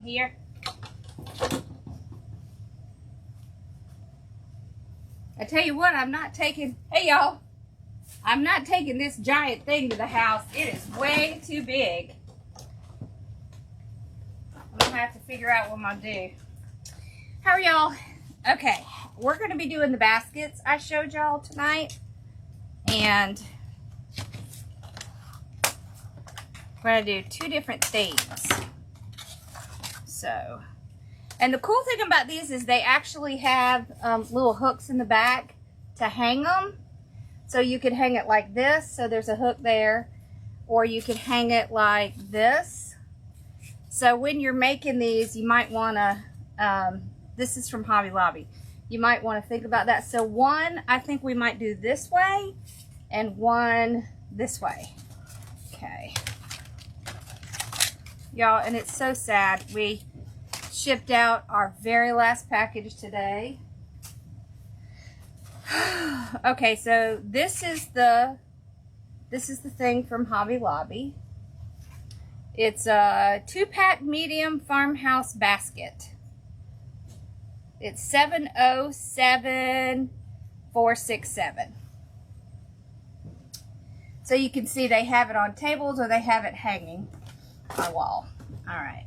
here. I tell you what, I'm not taking, hey y'all, I'm not taking this giant thing to the house. It is way too big. I'm gonna have to figure out what I'm gonna do. How are y'all? Okay, we're gonna be doing the baskets I showed y'all tonight. And we're gonna do 2 different themes. So, and the cool thing about these is they actually have little hooks in the back to hang them. So you could hang it like this, so there's a hook there, or you could hang it like this. So when you're making these, you might want to, this is from Hobby Lobby, you might want to think about that. So one, I think we might do this way, and one this way. Okay. Y'all, and it's so sad. We shipped out our very last package today. Okay, so this is the thing from Hobby Lobby. It's a 2-pack medium farmhouse basket. It's 707467. So you can see they have it on tables or they have it hanging on a wall. All right.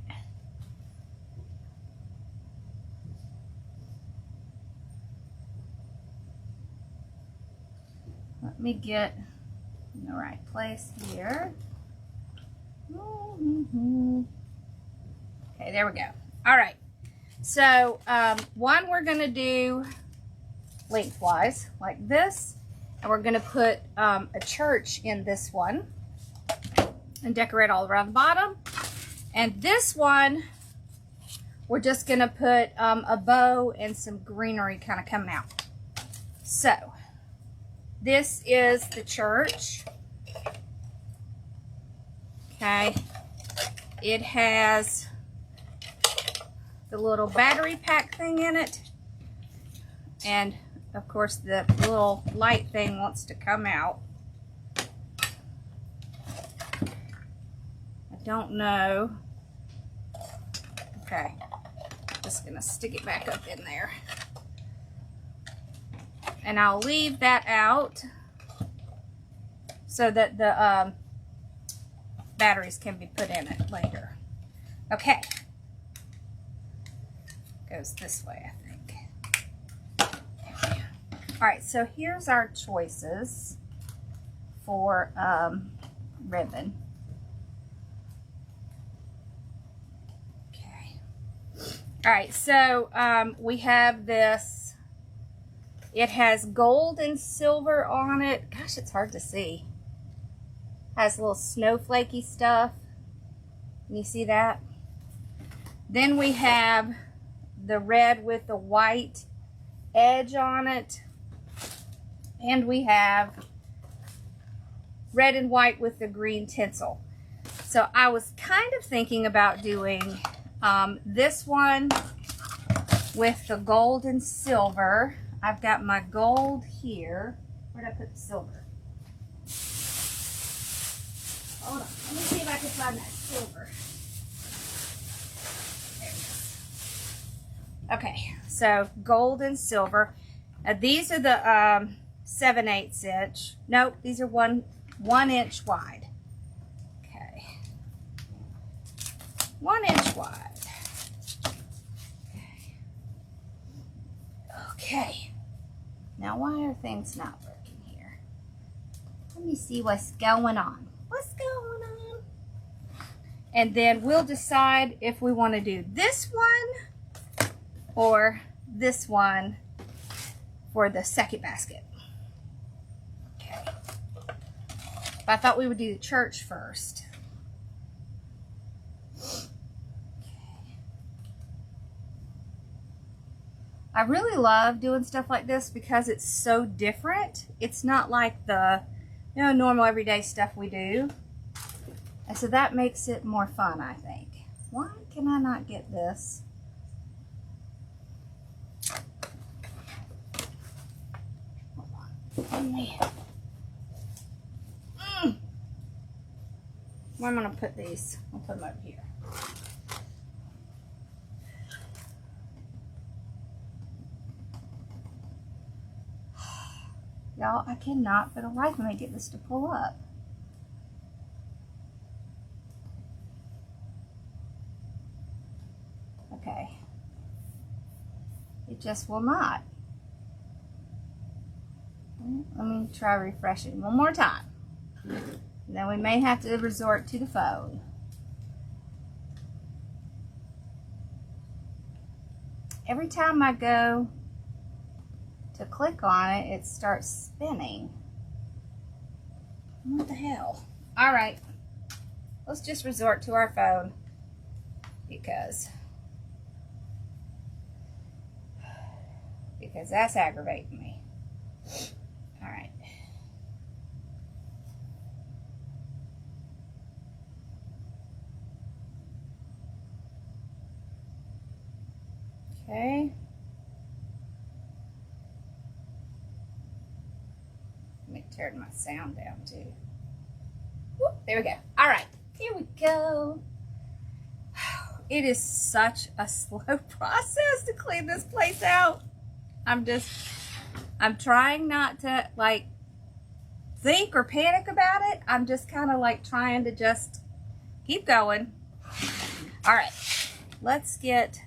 Let me get in the right place here. Okay, there we go. All right. So, one we're going to do lengthwise like this. And we're going to put a church in this one and decorate all around the bottom. And this one, we're just going to put a bow and some greenery kind of coming out. So, this is the church. Okay. It has the little battery pack thing in it. And of course, the little light thing wants to come out. I don't know. Okay. Just gonna stick it back up in there. And I'll leave that out so that the batteries can be put in it later. Okay. Goes this way, I think. All right, so here's our choices for ribbon. Okay. All right, so we have this. It has gold and silver on it. Gosh, it's hard to see. Has little snowflakey stuff. Can you see that? Then we have the red with the white edge on it. And we have red and white with the green tinsel. So I was kind of thinking about doing this one with the gold and silver. I've got my gold here. Where did I put the silver? Hold on. Let me see if I can find that silver. There it is. Okay. So gold and silver. These are the 7/8 inch. Nope. These are one inch wide. Okay. 1 inch wide. Okay. Now, why are things not working here? Let me see what's going on. What's going on? And then we'll decide if we want to do this one or this one for the second basket. Okay. But I thought we would do the church first. I really love doing stuff like this because it's so different. It's not like the normal everyday stuff we do. And so that makes it more fun, I think. Why can I not get this? Hold on. Where am I going to put these? I'll put them over here. Y'all, I cannot for the life of me get this to pull up. Okay. It just will not. Let me try refreshing one more time. Then we may have to resort to the phone. Every time I go to click on it, it starts spinning. What the hell? All right, let's just resort to our phone because that's aggravating me. All right. Okay. Let me turn my sound down too. Whoop, there we go. All right, here we go. It is such a slow process to clean this place out. I'm trying not to like think or panic about it. I'm just kind of like trying to just keep going. All right, let's get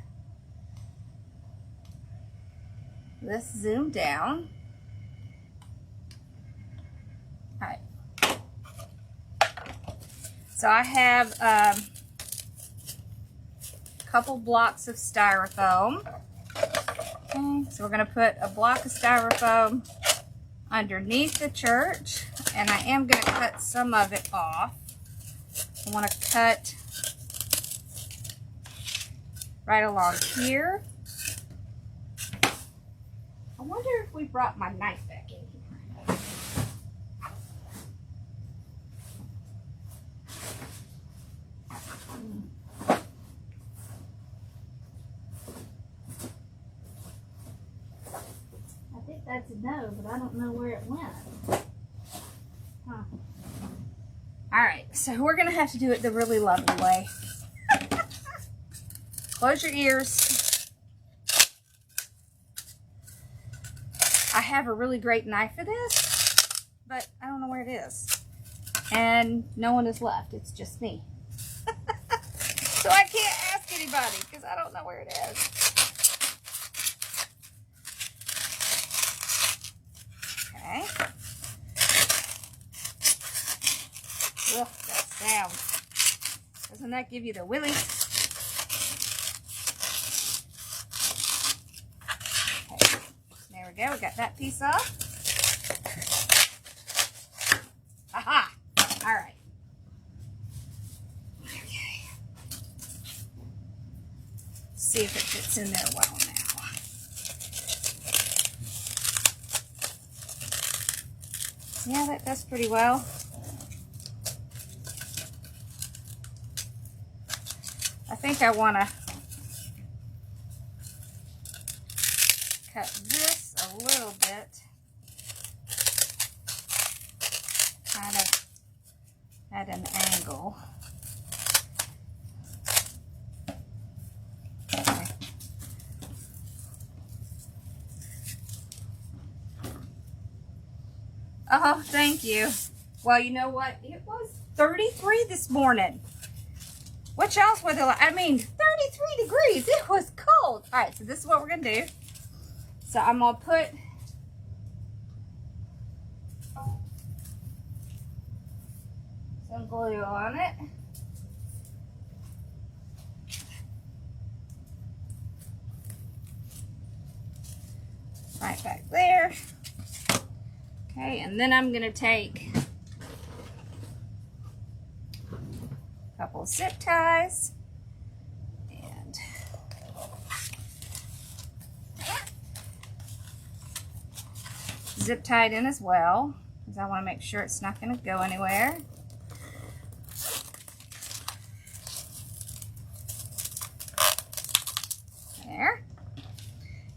this zoomed down. All right. So I have a couple blocks of styrofoam. Okay, so we're going to put a block of styrofoam underneath the church, and I am going to cut some of it off. I want to cut right along here. I wonder if we brought my knife back in here. I think that's a no, but I don't know where it went. Huh. All right, so we're gonna have to do it the really lovely way. Close your ears. I have a really great knife for this, but I don't know where it is. And no one is left, it's just me. So I can't ask anybody because I don't know where it is. Okay. Ugh, that sound. Doesn't that give you the willies? Okay. There we go. We got that piece off. Aha! All right. Okay. See if it fits in there well now. Yeah, that does pretty well. I think I want to cut this a little bit, kind of at an angle. Okay. Oh, thank you. Well, you know what? It was 33 this morning. What y'all's weather like? I mean, 33 degrees. It was cold. All right, so this is what we're going to do. So I'm going to put some glue on it. Right back there. Okay, and then I'm going to take a couple of zip ties and zip tied in as well, because I want to make sure it's not going to go anywhere. There.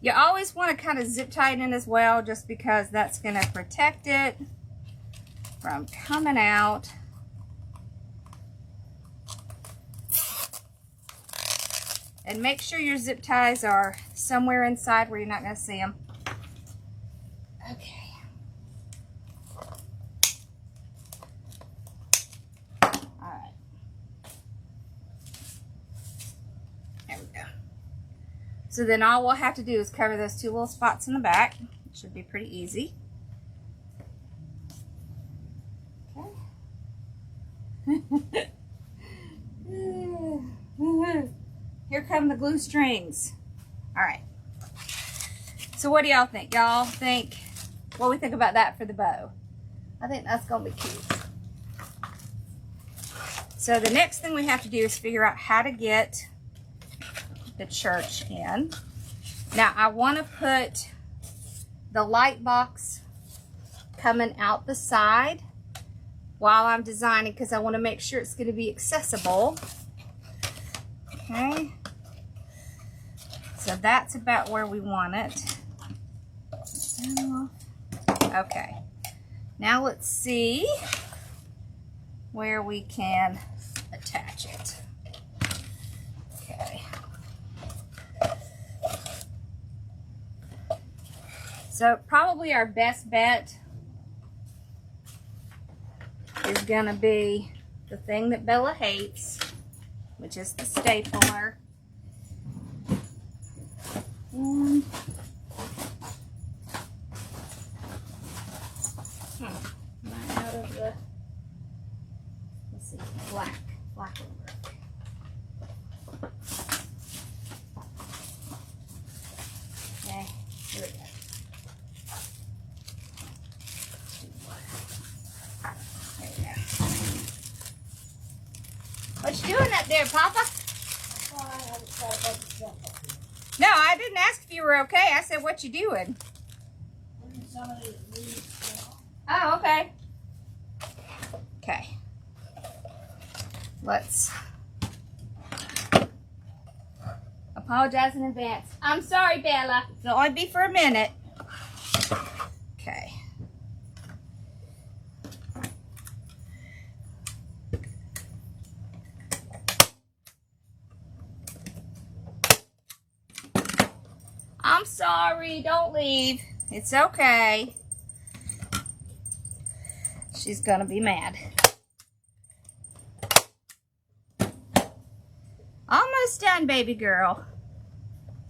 You always want to kind of zip tie it in as well, just because that's going to protect it from coming out. And make sure your zip ties are somewhere inside where you're not going to see them. Okay. So then all we'll have to do is cover those 2 little spots in the back. It should be pretty easy. Okay. Here come the glue strings. All right. So what do y'all think? Y'all think, what do we think about that for the bow? I think that's gonna be cute. So the next thing we have to do is figure out how to get the church in. Now I want to put the light box coming out the side while I'm designing, because I want to make sure it's going to be accessible. Okay, so that's about where we want it. Okay, now let's see where we can attach it. Okay, so probably our best bet is gonna be the thing that Bella hates, which is the stapler. And am I out of the, let's see, black will work. Okay, here we go. What you doing up there, Papa? No, I didn't ask if you were okay. I said, what you doing? Oh, okay. Okay. Let's apologize in advance. I'm sorry, Bella. It'll only be for a minute. Okay. I'm sorry, don't leave. It's okay. She's gonna be mad. Almost done, baby girl.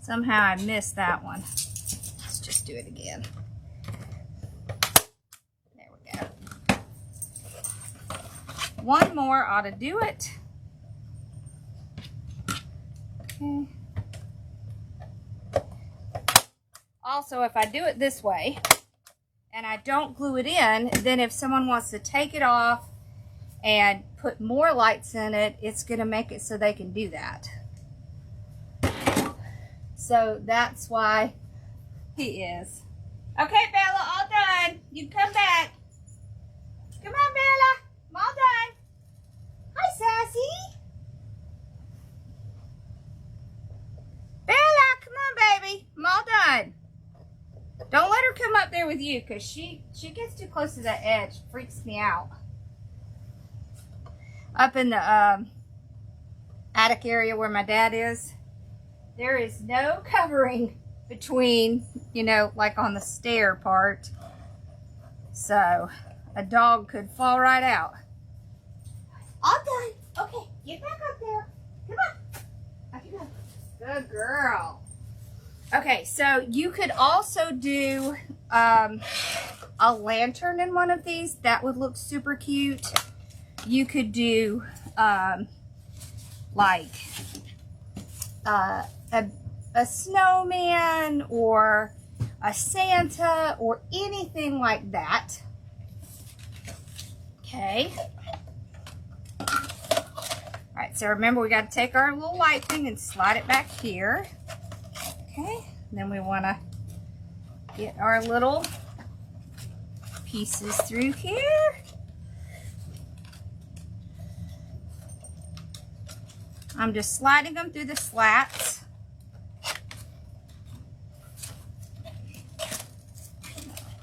Somehow I missed that one. Let's just do it again. There we go. One more ought to do it. Okay. Also, if I do it this way and I don't glue it in, then if someone wants to take it off and put more lights in it, it's going to make it so they can do that. So that's why he is. Okay, Bella, all done. You come back. Come on, Bella. I'm all done. Hi, Sassy. Bella, come on, baby. I'm all done. Don't let her come up there with you, because she gets too close to that edge. Freaks me out. Up in the attic area where my dad is, there is no covering between, you know, like on the stair part. So a dog could fall right out. All done. Okay, get back up there. Come on. Up you go. Good girl. Okay, so you could also do a lantern in one of these. That would look super cute. You could do like a snowman or a Santa or anything like that. Okay. All right, so remember we got to take our little light thing and slide it back here. Okay, then we want to get our little pieces through here. I'm just sliding them through the slats.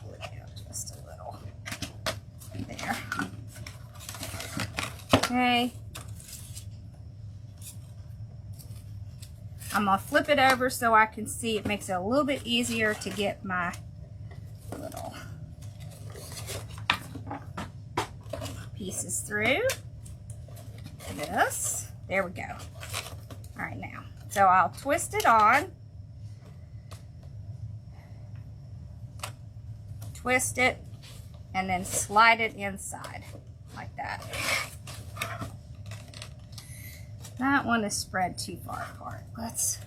Pull it out just a little. There. Okay. I'm going to flip it over so I can see. It makes it a little bit easier to get my little pieces through. This. There we go. All right, now. So I'll twist it on twist it and then slide it inside like that. That one is spread too far apart. Let's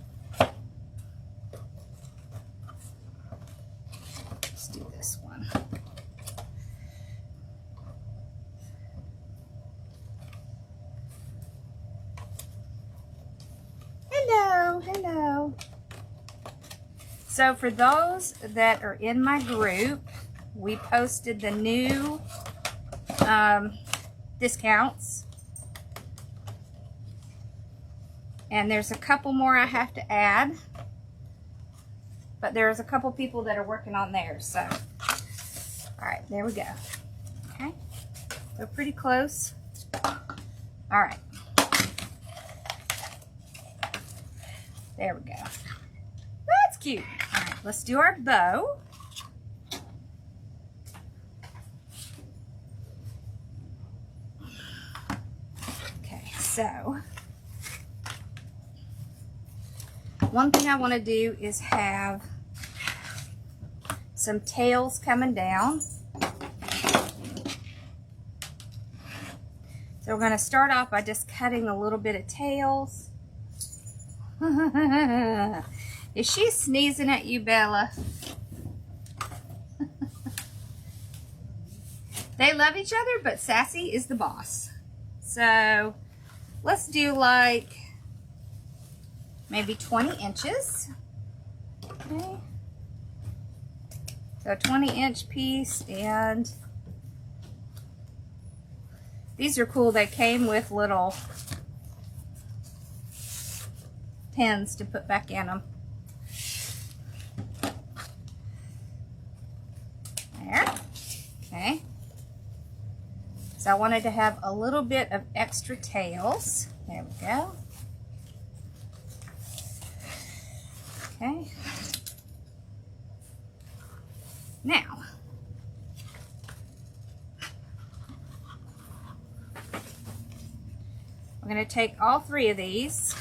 do this one. Hello, hello. So for those that are in my group, we posted the new discounts. And there's a couple more I have to add. But there's a couple people that are working on theirs. So, alright, there we go. Okay, so pretty close. Alright. There we go. That's cute. Alright, let's do our bow. Okay, so one thing I want to do is have some tails coming down. So we're going to start off by just cutting a little bit of tails. Is she sneezing at you, Bella? They love each other, but Sassy is the boss. So let's do like maybe 20 inches. Okay. So 20-inch piece, and these are cool. They came with little pins to put back in them. There. Okay. So I wanted to have a little bit of extra tails. There we go. Okay. Now, we're going to take all three of these.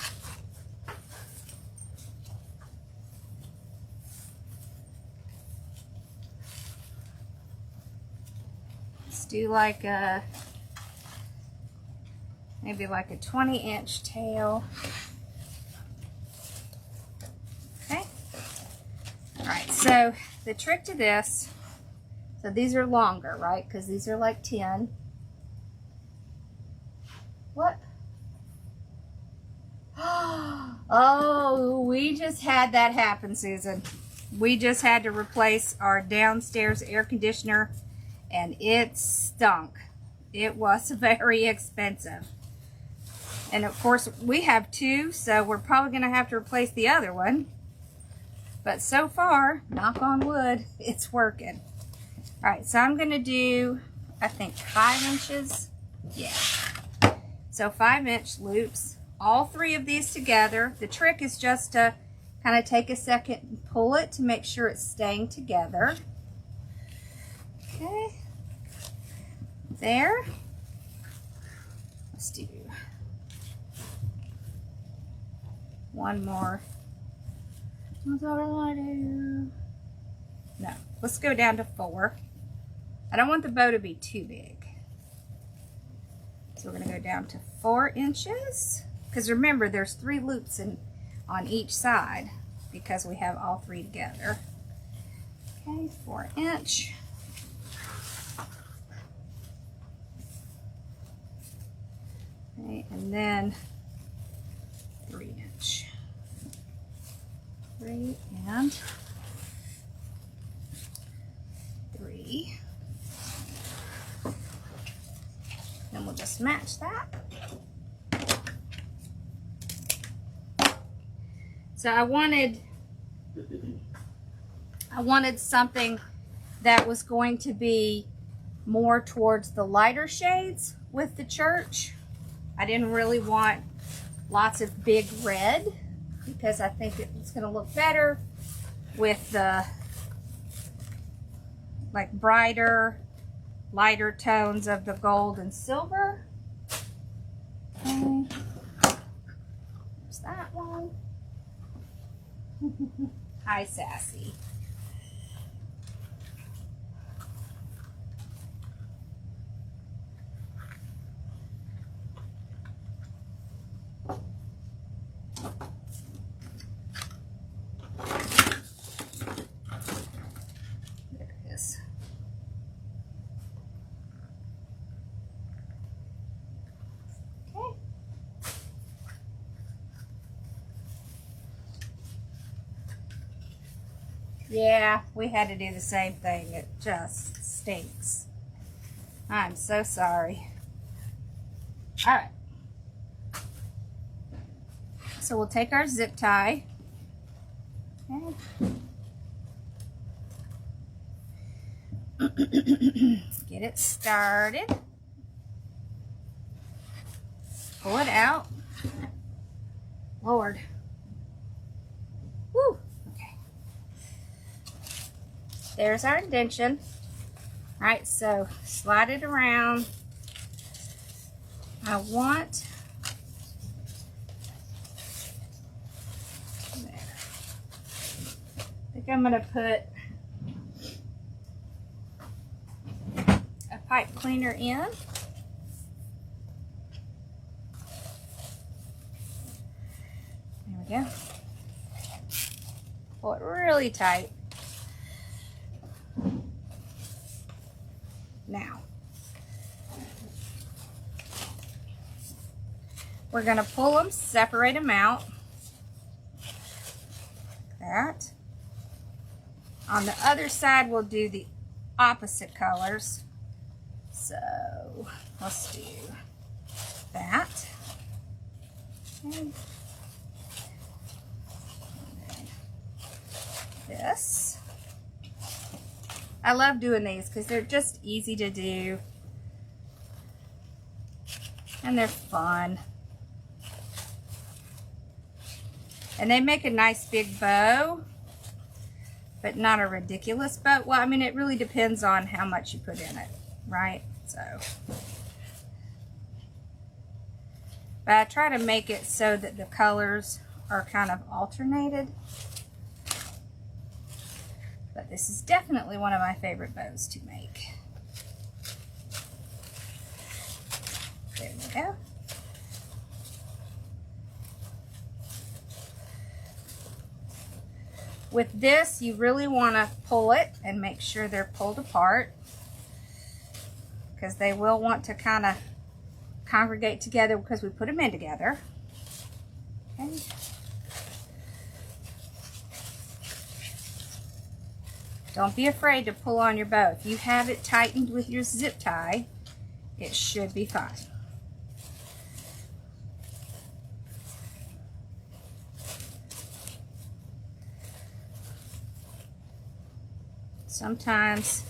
Let's do like a, maybe like a 20-inch tail. Okay. All right, so the trick to this, so these are longer, right? Because these are like 10. What? Oh, we just had that happen, Susan. We just had to replace our downstairs air conditioner, and it stunk. It was very expensive. And of course, we have two, so we're probably going to have to replace the other one. But so far, knock on wood, it's working. All right, so I'm going to do, I think, 5 inches. Yeah. So 5-inch loops. All three of these together. The trick is just to kind of take a second and pull it to make sure it's staying together. Okay. There. Let's do one more. That's what I want to do. No, let's go down to 4. I don't want the bow to be too big. So we're going to go down to 4 inches. Because remember, there's 3 loops on each side because we have all 3 together. Okay, 4 inch. Okay, and then 3 inch. 3 and 3. Then we'll just match that. So I wanted something that was going to be more towards the lighter shades with the church. I didn't really want lots of big red because I think it's going to look better with the like brighter, lighter tones of the gold and silver. Okay. There's that one. Hi, Sassy. Yeah, we had to do the same thing. It just stinks. I'm so sorry. All right. So we'll take our zip tie. Okay. Get it started. Pull it out. Lord. Woo. Okay. There's our indention. All right, so slide it around. I want there. I think I'm gonna put a pipe cleaner in. There we go. Pull it really tight. Now, we're going to pull them, separate them out. Like that. On the other side, we'll do the opposite colors. So, let's do that. Okay. This. I love doing these because they're just easy to do and they're fun, and they make a nice big bow, but not a ridiculous bow. Well, I mean, it really depends on how much you put in it, right? So, but I try to make it so that the colors are kind of alternated. But this is definitely one of my favorite bows to make. There we go. With this, you really want to pull it and make sure they're pulled apart, because they will want to kind of congregate together because we put them in together. Okay. Don't be afraid to pull on your bow. If you have it tightened with your zip tie, it should be fine. Sometimes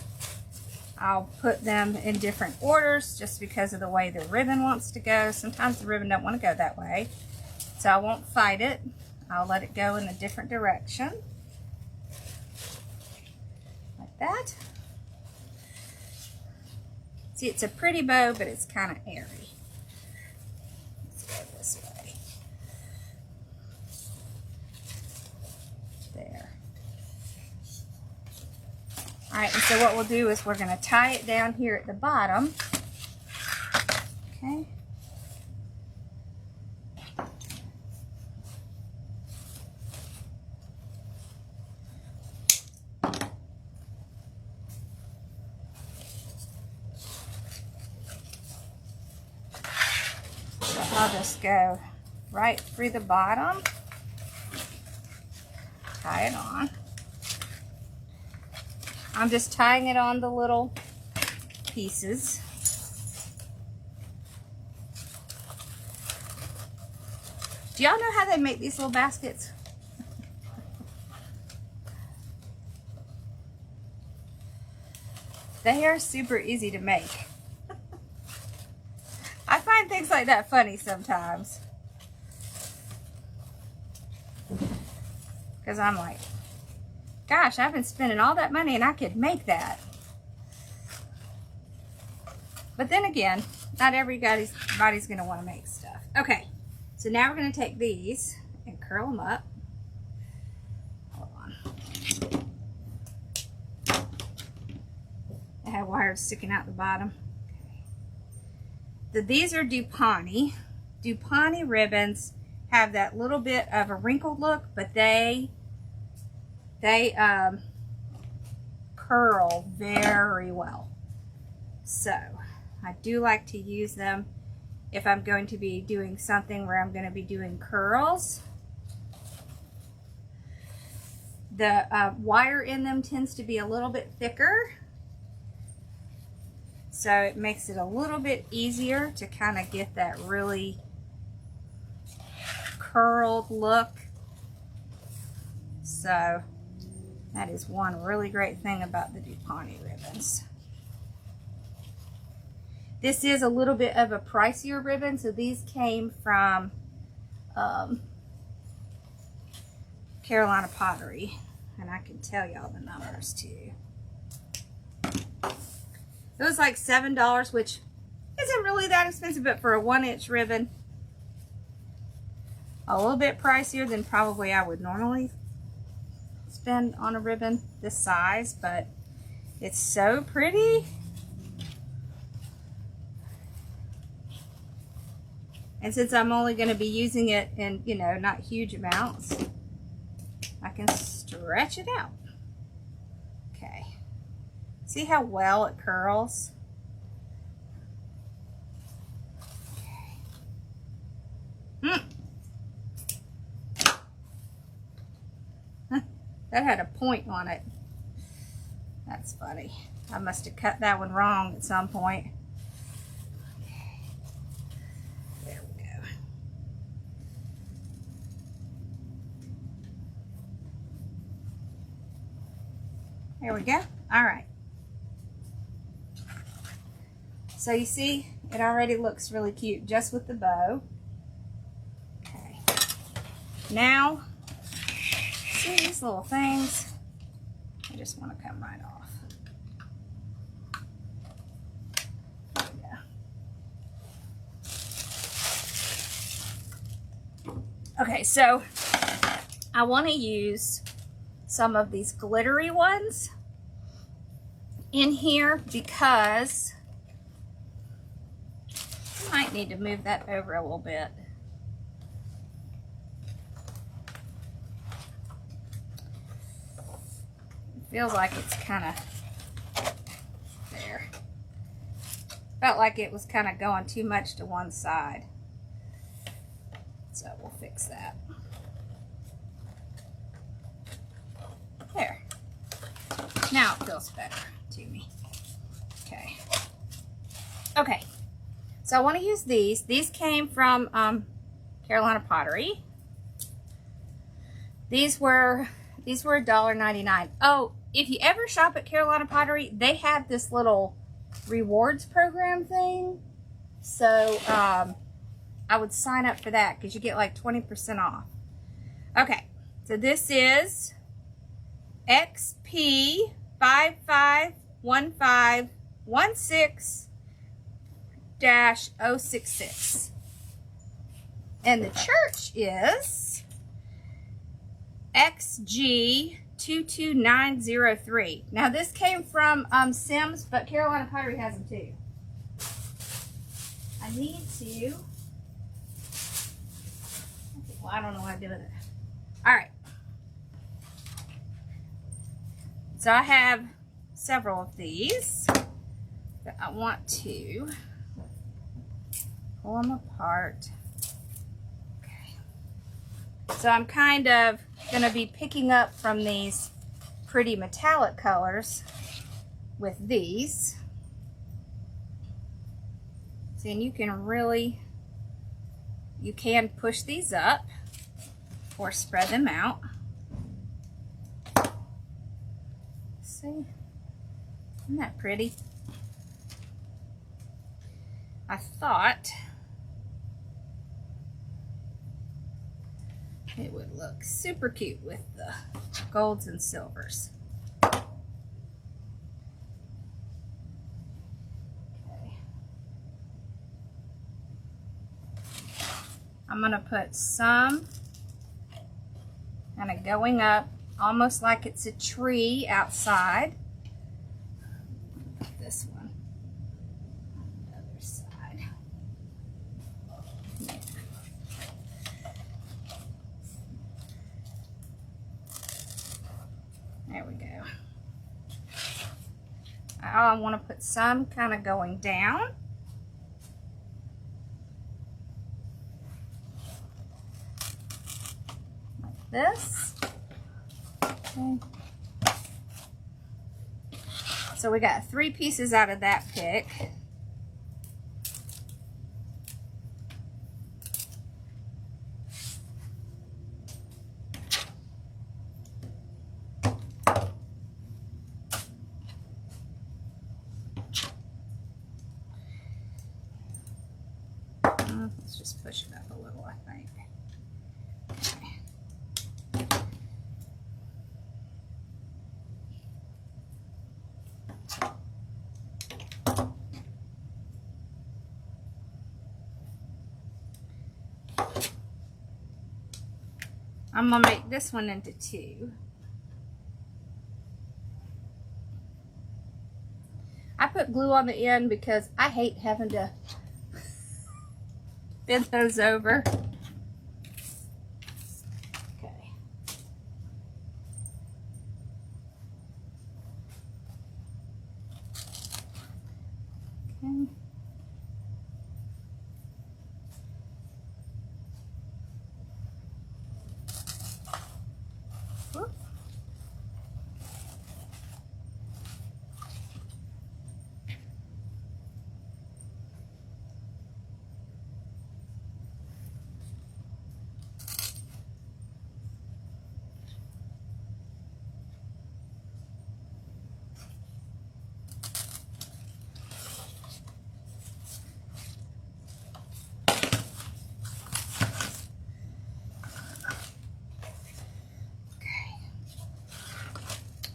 I'll put them in different orders just because of the way the ribbon wants to go. Sometimes the ribbon don't want to go that way, so I won't fight it. I'll let it go in a different direction. That. See, it's a pretty bow, but it's kind of airy. Let's go this way. There. All right, and so what we'll do is we're going to tie it down here at the bottom. Okay. I'll just go right through the bottom, tie it on. I'm just tying it on the little pieces. Do y'all know how they make these little baskets? They are super easy to make. I find things like that funny sometimes. Because I'm like, gosh, I've been spending all that money and I could make that. But then again, not everybody's going to want to make stuff. Okay, so now we're going to take these and curl them up. Hold on. I have wires sticking out the bottom. These are Dupani. Dupani ribbons have that little bit of a wrinkled look, but they curl very well. So I do like to use them if I'm going to be doing something where I'm going to be doing curls. The wire in them tends to be a little bit thicker, so it makes it a little bit easier to kind of get that really curled look. So that is one really great thing about the DuPont ribbons. This is a little bit of a pricier ribbon, so these came from Carolina Pottery, and I can tell y'all the numbers too. It was like $7, which isn't really that expensive, but for a 1-inch ribbon, a little bit pricier than probably I would normally spend on a ribbon this size, but it's so pretty. And since I'm only going to be using it in, you know, not huge amounts, I can stretch it out. Okay. See how well it curls? Okay. That had a point on it. That's funny. I must have cut that one wrong at some point. Okay. There we go. There we go. All right. So you see, it already looks really cute just with the bow. Okay. Now, see these little things? I just want to come right off. There we go. Okay, so I want to use some of these glittery ones in here because I might need to move that over a little bit. Feels like it's kind of there. Felt like it was kind of going too much to one side. So we'll fix that. There. Now it feels better to me. Okay. Okay. So I want to use these. These came from Carolina Pottery. These were $1.99. Oh, if you ever shop at Carolina Pottery, they have this little rewards program thing. So I would sign up for that because you get like 20% off. Okay, so this is XP551516-066. And the church is XG22903. Now this came from Sims, but Carolina Pottery has them too. I need to. Well, I don't know what I did with it. All right. So I have several of these that I want to pull them apart. So I'm kind of going to be picking up from these pretty metallic colors with these. See, and you can push these up or spread them out. See, isn't that pretty? I thought it would look super cute with the golds and silvers. Okay. I'm going to put some kind of going up, almost like it's a tree outside. This one. The other side. Yeah. There we go. I want to put some kind of going down. Like this. Okay. So we got 3 pieces out of that pick. Let's just push it up a little, I think. I'm gonna make this one into 2. I put glue on the end because I hate having to bend those over. Okay. Okay. Whoop.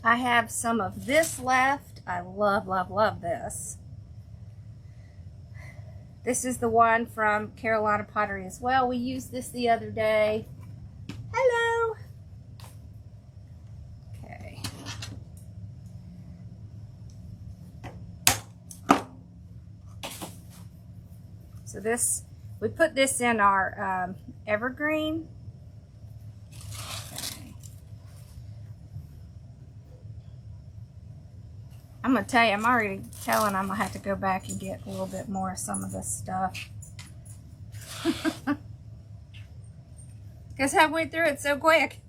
I have some of this left. I love, love, love this. This is the one from Carolina Pottery as well. We used this the other day. Hello. Okay. So this, we put this in our evergreen. I'm going to tell you, I'm already telling I'm going to have to go back and get a little bit more of some of this stuff. Because I went through it so quick.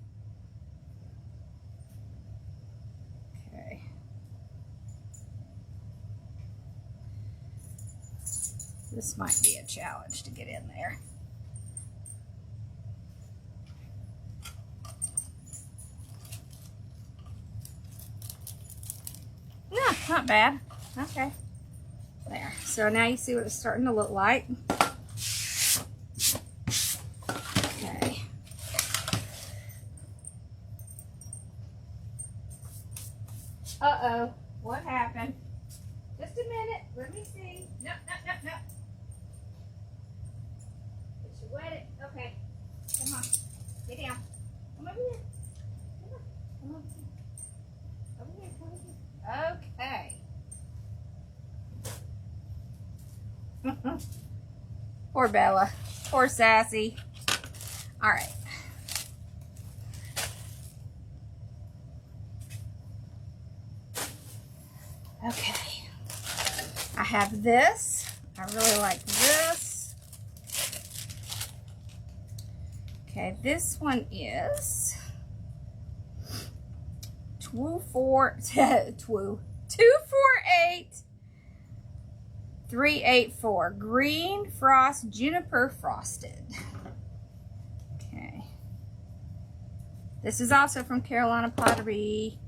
Okay. This might be a challenge to get in there. No, not bad. Okay. There. So now you see what it's starting to look like. Okay. Uh-oh. What happened? Just a minute. Let me see. No, no, no, no. Did you wet it? Okay. Come on. Get down. Come over here. Come on. Come on. Over here. Come over here. Okay. Poor Bella. Poor Sassy. All right. Okay. I have this. I really like this. Okay, this one is 248384 green frost juniper frosted. Okay. This is also from Carolina Pottery.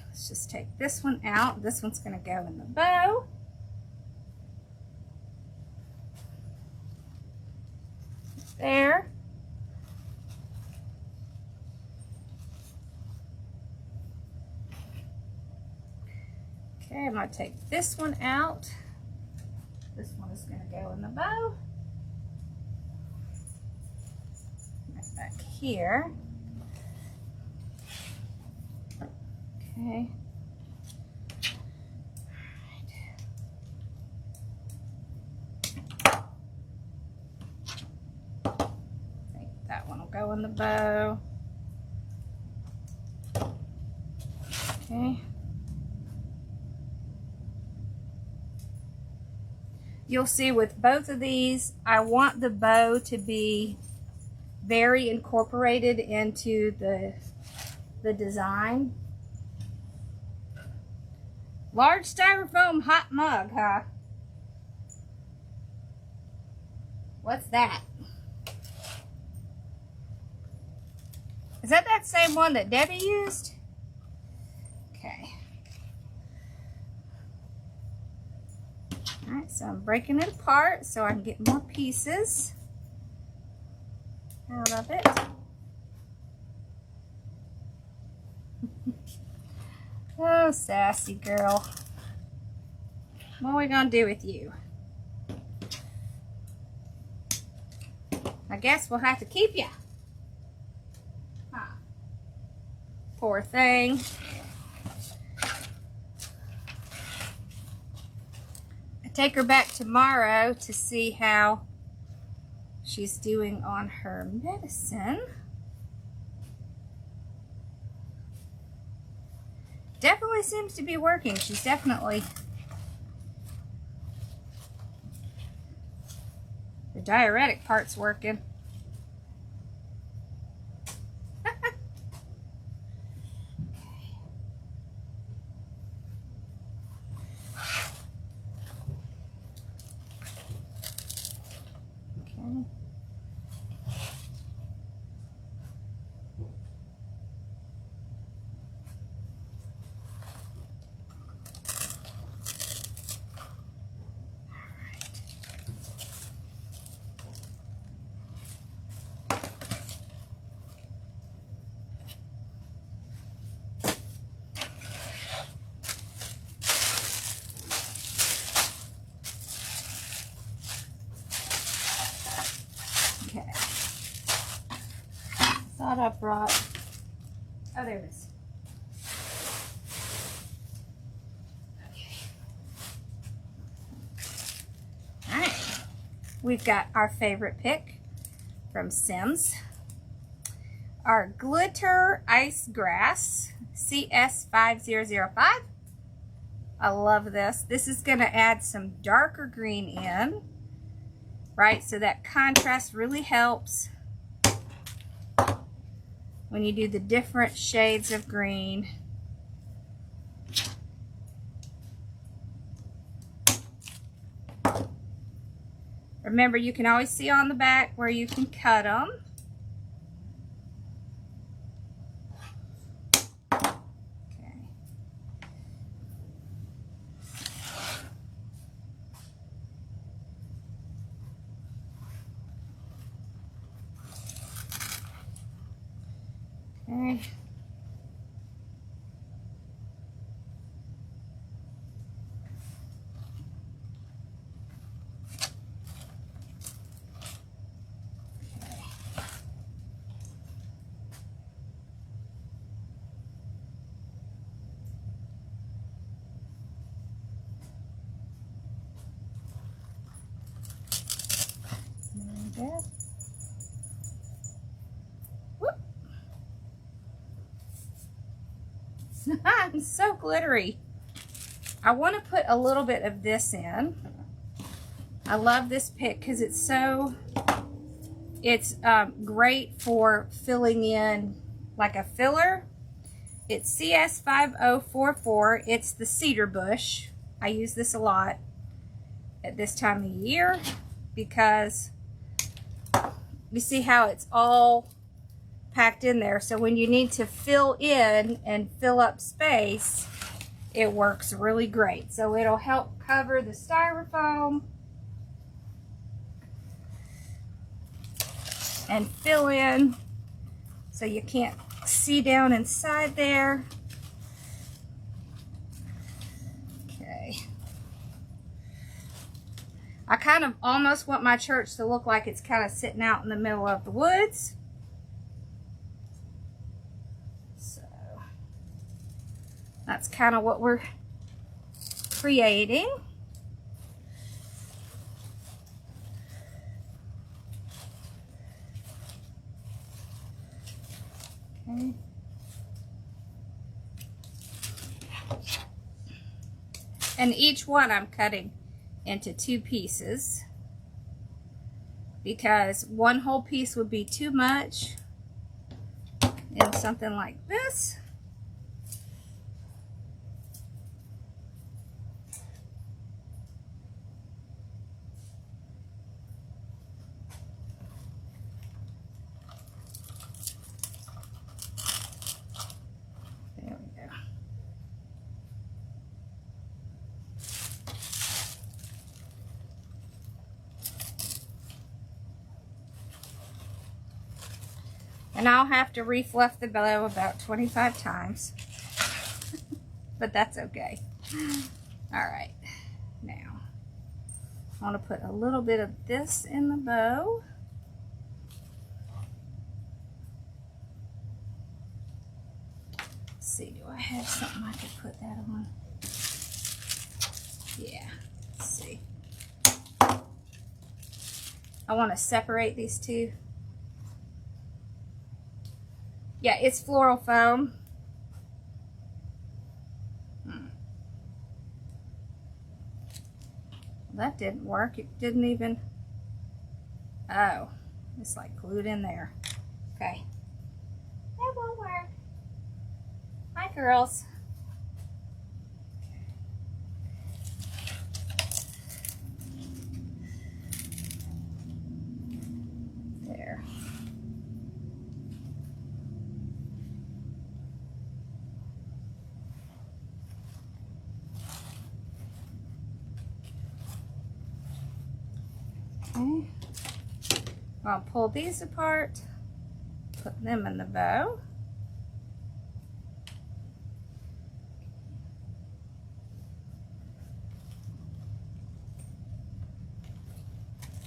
Let's just take this one out. This one's going to go in the bow. There. Okay, I'm going to take this one out. This one is going to go in the bow. Right back here. Okay. I think that one will go in the bow. Okay. You'll see with both of these, I want the bow to be very incorporated into the design. Large styrofoam hot mug, huh? What's that? Is that same one that Debbie used? Okay. Alright, so I'm breaking it apart so I can get more pieces out of it. Oh, sassy girl. What are we gonna do with you? I guess we'll have to keep you. Huh. Poor thing. I take her back tomorrow to see how she's doing on her medicine. Definitely seems to be working. She's definitely... The diuretic part's working. Okay. Okay. Thought I brought... Oh, there it is. Okay. Alright. We've got our favorite pick from Sims. Our Glitter Ice Grass CS5005. I love this. This is going to add some darker green in, right? So that contrast really helps when you do the different shades of green. Remember, you can always see on the back where you can cut them. Okay. There. Whoop. It's so glittery. I want to put a little bit of this in. I love this pick because it's so, it's great for filling in like a filler. It's CS5044. It's the cedar bush. I use this a lot at this time of year because you see how it's all packed in there. So when you need to fill in and fill up space, it works really great. So it'll help cover the styrofoam and fill in so you can't see down inside there. Okay. I kind of almost want my church to look like it's kind of sitting out in the middle of the woods. So that's kind of what we're creating. Okay. And each one I'm cutting into 2 pieces because one whole piece would be too much in something like this. There we go. And I'll have to refluff the bow about 25 times. But that's okay. Alright. Now, I want to put a little bit of this in the bow. Let's see, do I have something I could put that on? Yeah. Let's see. I want to separate these two. Yeah, it's floral foam. That didn't work. It didn't even... Oh, it's like glued in there. Okay. That won't work. Hi, girls. There. Okay. I'll pull these apart, put them in the bow.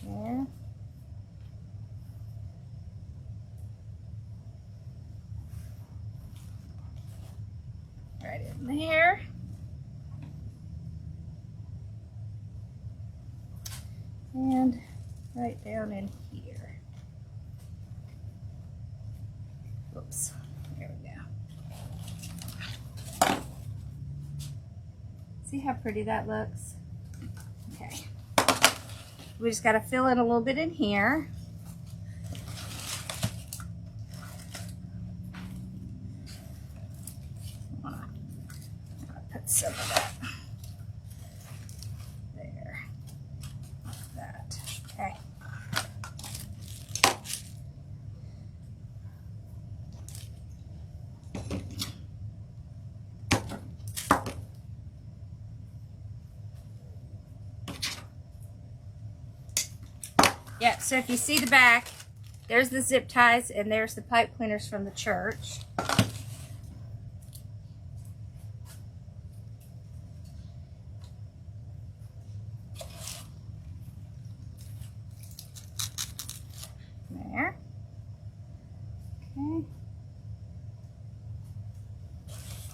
There. Right in there. And right down in here. Oops, there we go. See how pretty that looks? Okay. We just got to fill in a little bit in here. I'm gonna put some of that there, like that. Okay. Yeah, so if you see the back, there's the zip ties and there's the pipe cleaners from the church. There. Okay.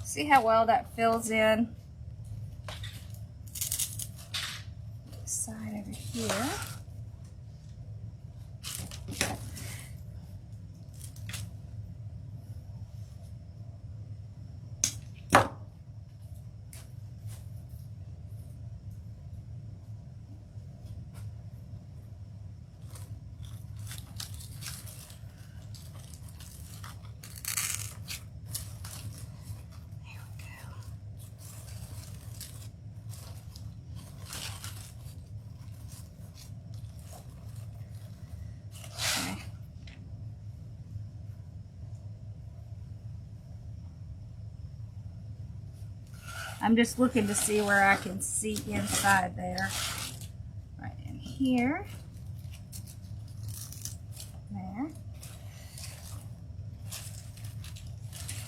See how well that fills in? This side over here. I'm just looking to see where I can see inside there. Right in here. There.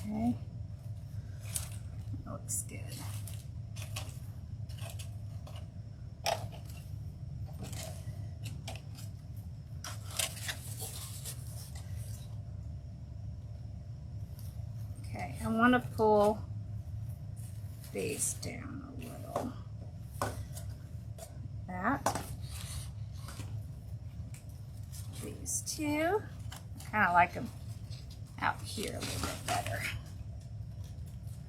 Okay. That looks good. Okay, I want to pull these down a little. That. These two. I kind of like them out here a little bit better.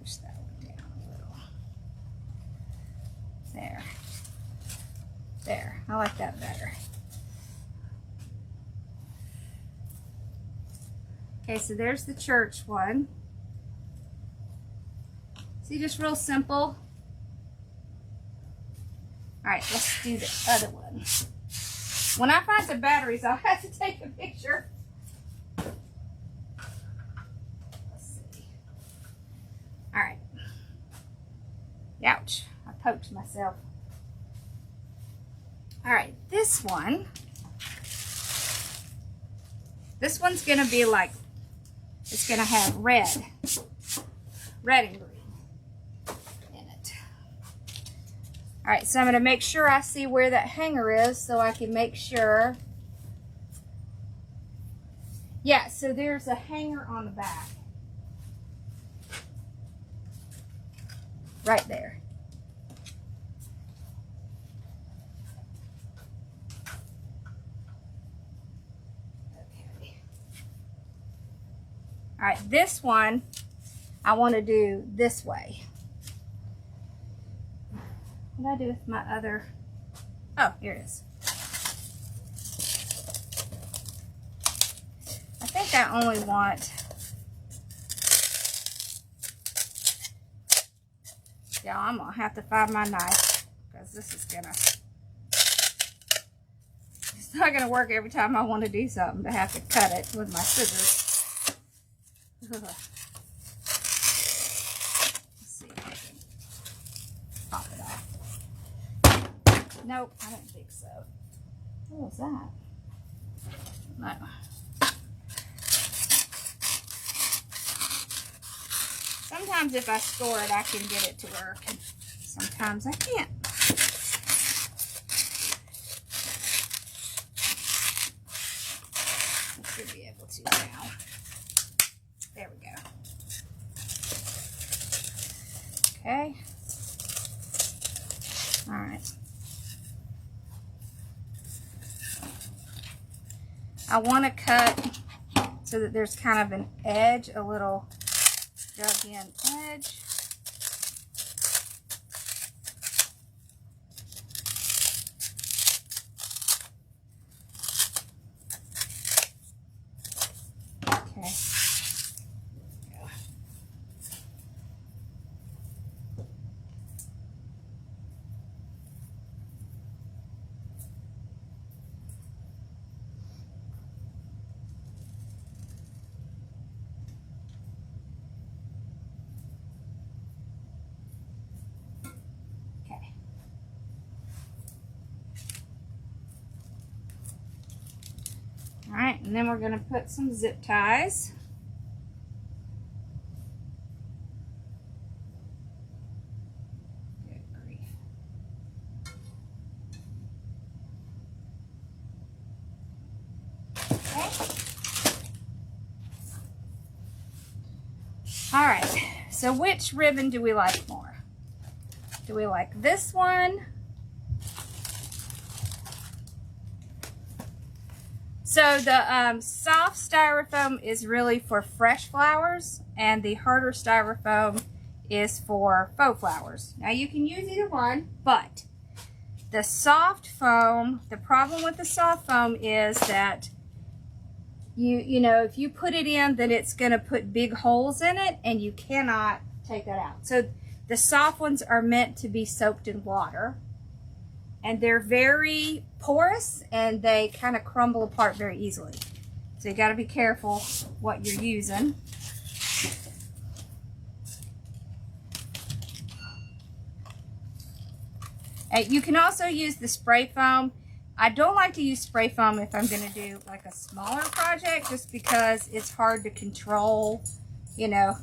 Push that one down a little. There. There. I like that better. Okay, so there's the church one. See, just real simple. Alright, let's do the other one. When I find some batteries, I'll have to take a picture. Let's see. Alright. Ouch. I poked myself. Alright, this one's going to be like, it's going to have red and green in it. Alright, so I'm going to make sure I see where that hanger is so I can make sure. Yeah, so there's a hanger on the back. Right there. Okay. Alright, this one I want to do this way. What did I do with my other? Oh, here it is. I think I only want, yeah, I'm gonna have to find my knife because this is gonna, it's not gonna work every time I want to do something to have to cut it with my scissors. Ugh. Let's see if I can pop it off. Nope, I don't think so. What was that? No. Sometimes if I store it, I can get it to work, and sometimes I can't. I should be able to now. There we go. Okay. All right. I want to cut so that there's kind of an edge, a little dug in edge. Okay. Alright, and then we're going to put some zip ties. Good grief. Okay. Alright, so which ribbon do we like more? Do we like this one? So the soft styrofoam is really for fresh flowers, and the harder styrofoam is for faux flowers. Now you can use either one, but the soft foam, the problem with the soft foam is that you know, if you put it in, then it's going to put big holes in it, and you cannot take that out. So the soft ones are meant to be soaked in water. And they're very porous, and they kind of crumble apart very easily. So you got to be careful what you're using. You can also use the spray foam. I don't like to use spray foam if I'm going to do like a smaller project, just because it's hard to control, you know,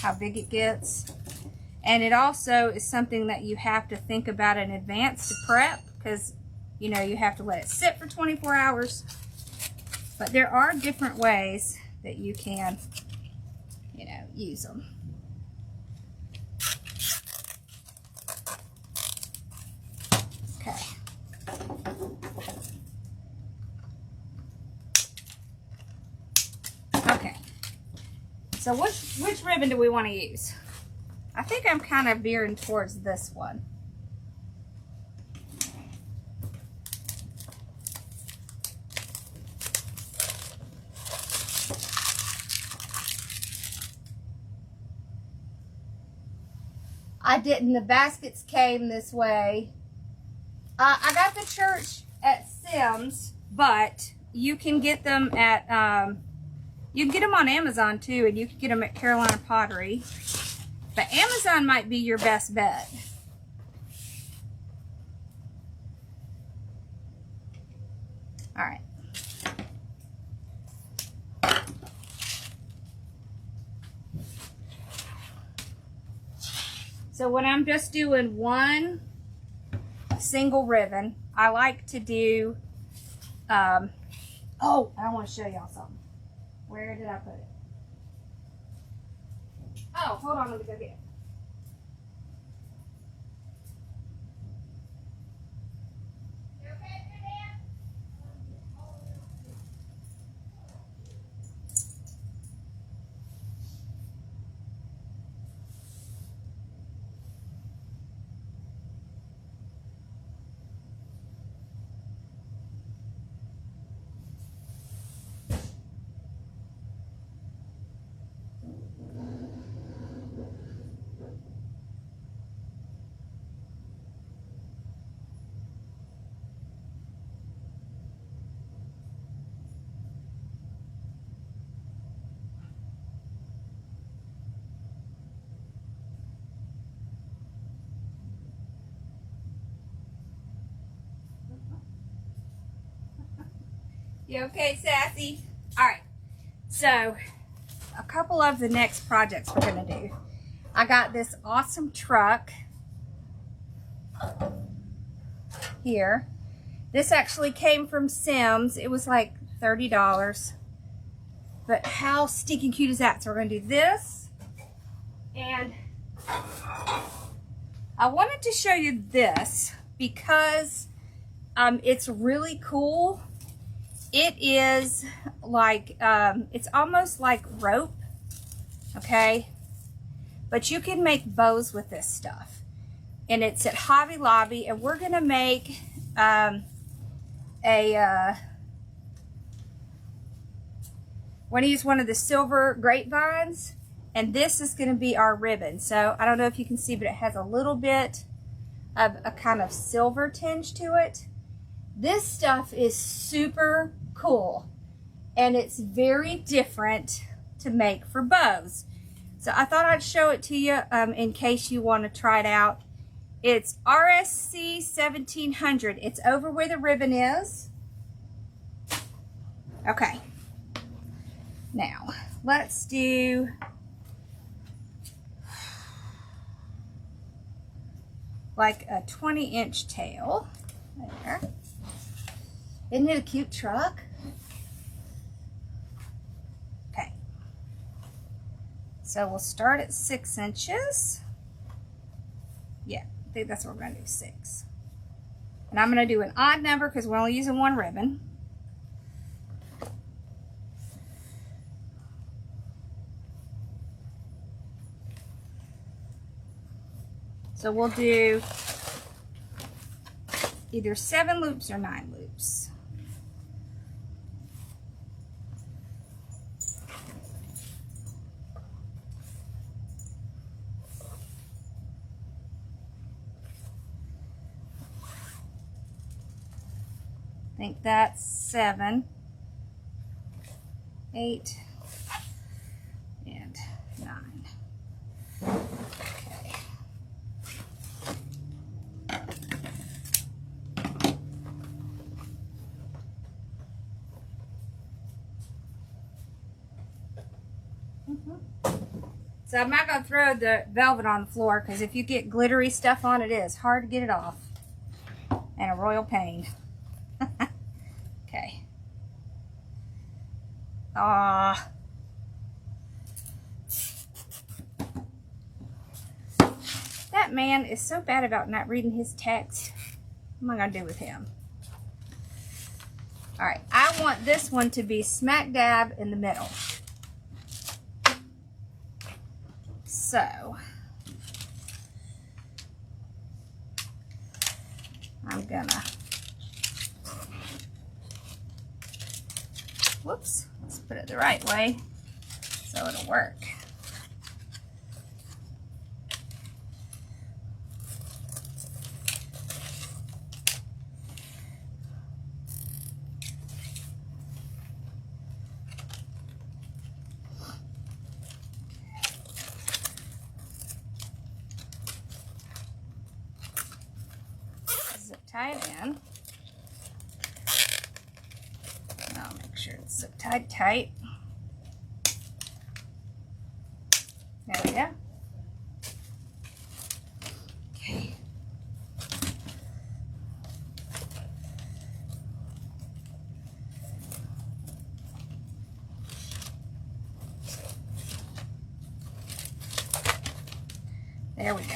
how big it gets. And it also is something that you have to think about in advance to prep, because, you know, you have to let it sit for 24 hours. But there are different ways that you can, you know, use them. Okay. Okay. So which ribbon do we want to use? I think I'm kind of veering towards this one. I didn't. The baskets came this way. I got the church at Sims, but you can get them at, you can get them on Amazon too, and you can get them at Carolina Pottery. But Amazon might be your best bet. All right. So when I'm just doing one single ribbon, I like to do, oh, I want to show y'all something. Where did I put it? Oh, hold on, let me go get it. You okay, Sassy? All right, so a couple of the next projects we're gonna do. I got this awesome truck here. This actually came from Sims. It was like $30, but how stinking cute is that? So we're gonna do this, and I wanted to show you this because it's really cool. It is like, it's almost like rope, okay? But you can make bows with this stuff. And it's at Hobby Lobby, and we're gonna make we're gonna use one of the silver grapevines, and this is gonna be our ribbon. So I don't know if you can see, but it has a little bit of a kind of silver tinge to it. This stuff is super cool, and it's very different to make for bows. So I thought I'd show it to you in case you want to try it out. It's RSC 1700. It's over where the ribbon is. Okay. Now, let's do like a 20-inch tail. There. Isn't it a cute truck? Okay. So we'll start at 6 inches. Yeah, I think that's what we're going to do, 6. And I'm going to do an odd number because we're only using one ribbon. So we'll do either 7 loops or 9 loops. I think that's 7, 8, and 9. Okay. So I'm not going to throw the velvet on the floor because if you get glittery stuff on it, it is hard to get it off. And a royal pain. Okay. Ah. That man is so bad about not reading his text. What am I going to do with him? Alright, I want this one to be smack dab in the middle. So, I'm gonna, whoops, let's put it the right way so it'll work. tie it in. I'll make sure it's so tight. There we go. Okay. There we go.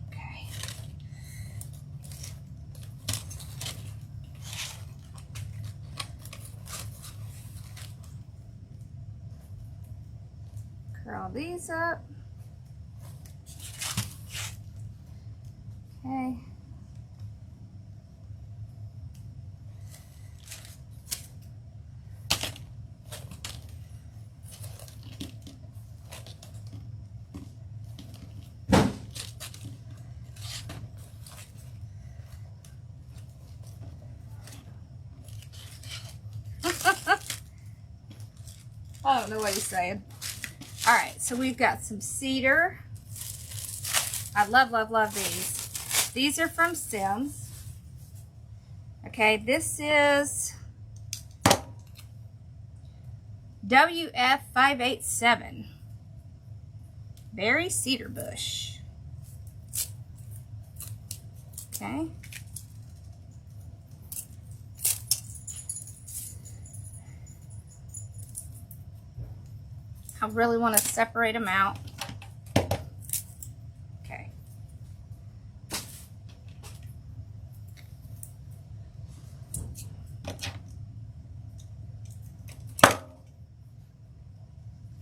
Okay. Curl these up. Okay. I don't know what he's saying. All right, so we've got some cedar. I love these. These are from Sims. Okay, this is WF587. Berry cedar bush. Okay. I really want to separate them out. Okay.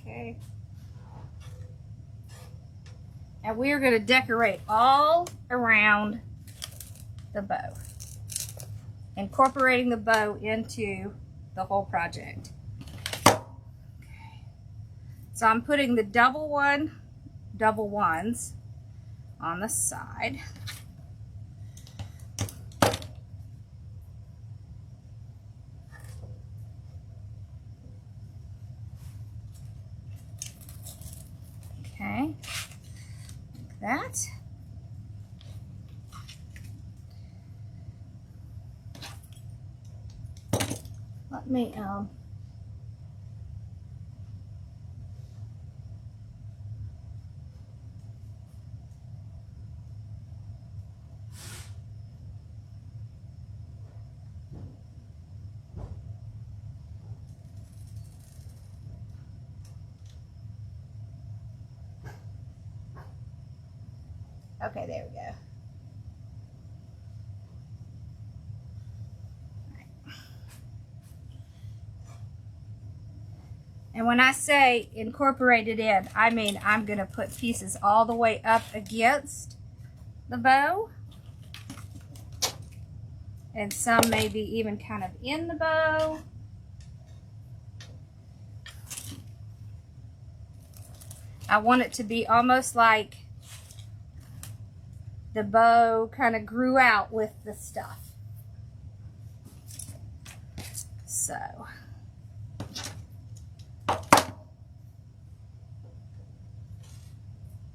Okay. And we are going to decorate all around the bow, incorporating the bow into the whole project. So I'm putting the double ones on the side. Okay, like that. Let me okay, there we go. And when I say incorporate it in, I mean I'm going to put pieces all the way up against the bow. And some maybe even kind of in the bow. I want it to be almost like the bow kind of grew out with the stuff. So.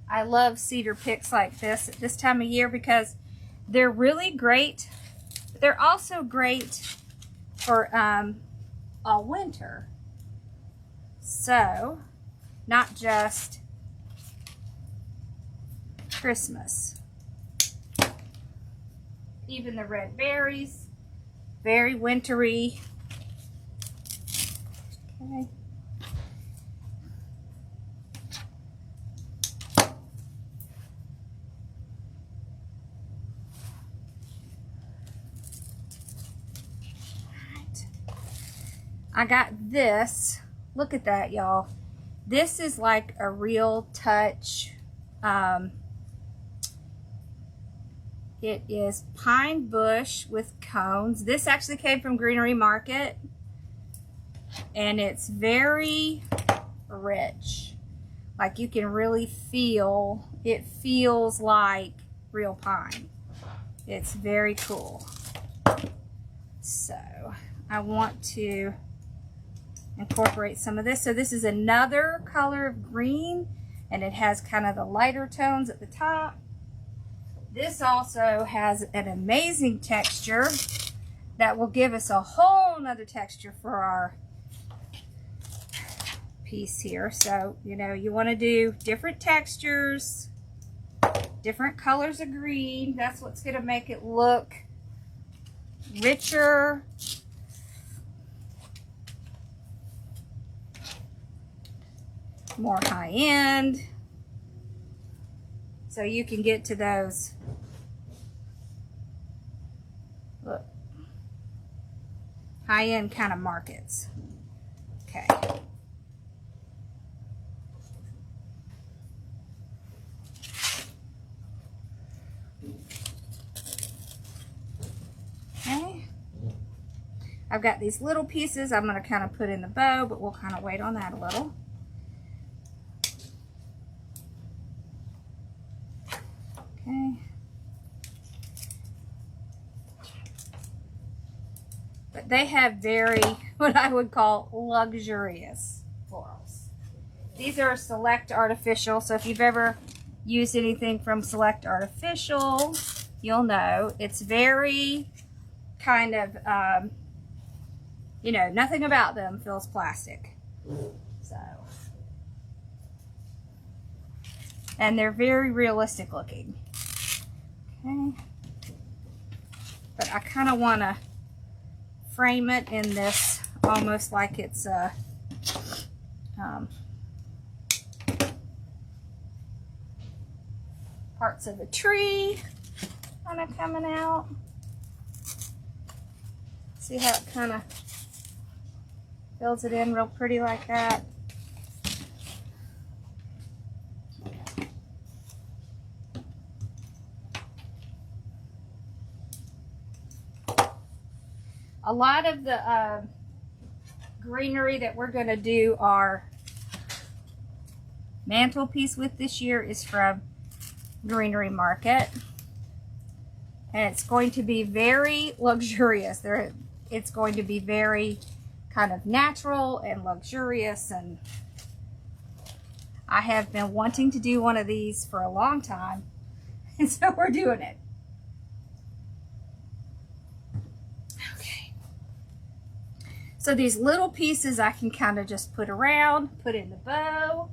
I love cedar picks like this at this time of year because they're really great. They're also great for all winter. So, not just Christmas. Even the red berries, very wintry. Okay. I got this. Look at that, y'all. This is like a real touch. It is pine bush with cones. This actually came from Greenery Market. And it's very rich. Like you can really feel, it feels like real pine. It's very cool. So I want to incorporate some of this. So this is another color of green, and it has kind of the lighter tones at the top. This also has an amazing texture that will give us a whole nother texture for our piece here. So, you know, you want to do different textures, different colors of green. That's what's going to make it look richer. More high-end. So you can get to those, look, high-end kind of markets. Okay. Okay. I've got these little pieces I'm going to kind of put in the bow, but we'll kind of wait on that a little. Okay. But they have very, what I would call luxurious florals. These are Select Artificial, so if you've ever used anything from Select Artificial, you'll know it's very kind of, you know, nothing about them feels plastic. So, and they're very realistic looking. Okay. But I kind of want to frame it in this almost like it's a parts of a tree kind of coming out. See how it kind of fills it in real pretty like that. A lot of the greenery that we're going to do our mantelpiece with this year is from Greenery Market. And it's going to be very luxurious. It's going to be very kind of natural and luxurious. And I have been wanting to do one of these for a long time. And so we're doing it. So these little pieces I can kind of just put around, put in the bow.